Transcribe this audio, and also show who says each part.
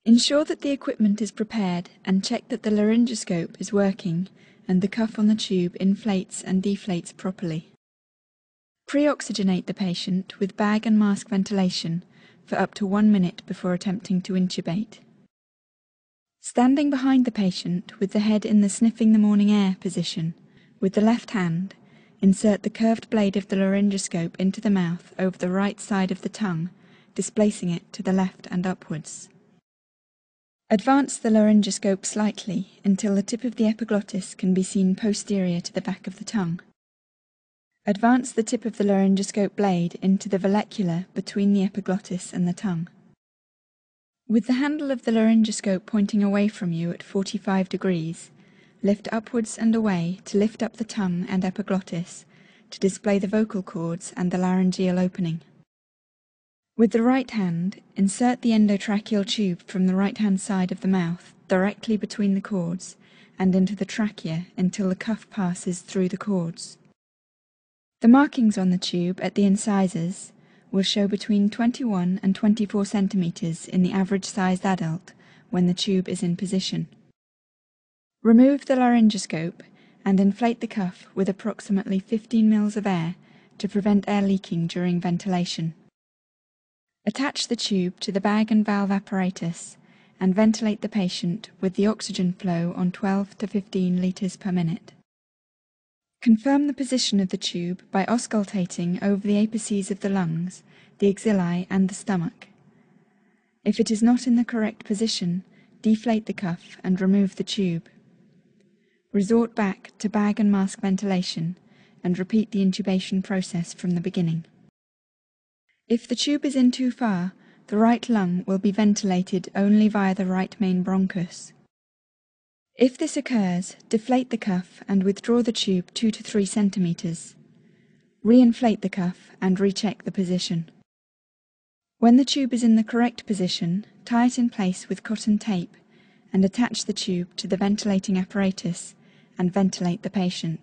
Speaker 1: Ensure that the equipment is prepared and check that the laryngoscope is working and the cuff on the tube inflates and deflates properly. Pre-oxygenate the patient with bag and mask ventilation for up to 1 minute before attempting to intubate. Standing behind the patient with the head in the sniffing the morning air position, with the left hand, insert the curved blade of the laryngoscope into the mouth over the right side of the tongue, displacing it to the left and upwards. Advance the laryngoscope slightly until the tip of the epiglottis can be seen posterior to the back of the tongue. Advance the tip of the laryngoscope blade into the vallecula between the epiglottis and the tongue. With the handle of the laryngoscope pointing away from you at 45 degrees, lift upwards and away to lift up the tongue and epiglottis to display the vocal cords and the laryngeal opening. With the right hand, insert the endotracheal tube from the right-hand side of the mouth directly between the cords and into the trachea until the cuff passes through the cords. The markings on the tube at the incisors will show between 21 and 24 centimeters in the average-sized adult when the tube is in position. Remove the laryngoscope and inflate the cuff with approximately 15 mL of air to prevent air leaking during ventilation. Attach the tube to the bag and valve apparatus and ventilate the patient with the oxygen flow on 12 to 15 litres per minute. Confirm the position of the tube by auscultating over the apices of the lungs, the axillae and the stomach. If it is not in the correct position, deflate the cuff and remove the tube. Resort back to bag and mask ventilation and repeat the intubation process from the beginning. If the tube is in too far, the right lung will be ventilated only via the right main bronchus. If this occurs, deflate the cuff and withdraw the tube 2 to 3 centimeters. Re-inflate the cuff and recheck the position. When the tube is in the correct position, tie it in place with cotton tape and attach the tube to the ventilating apparatus and ventilate the patient.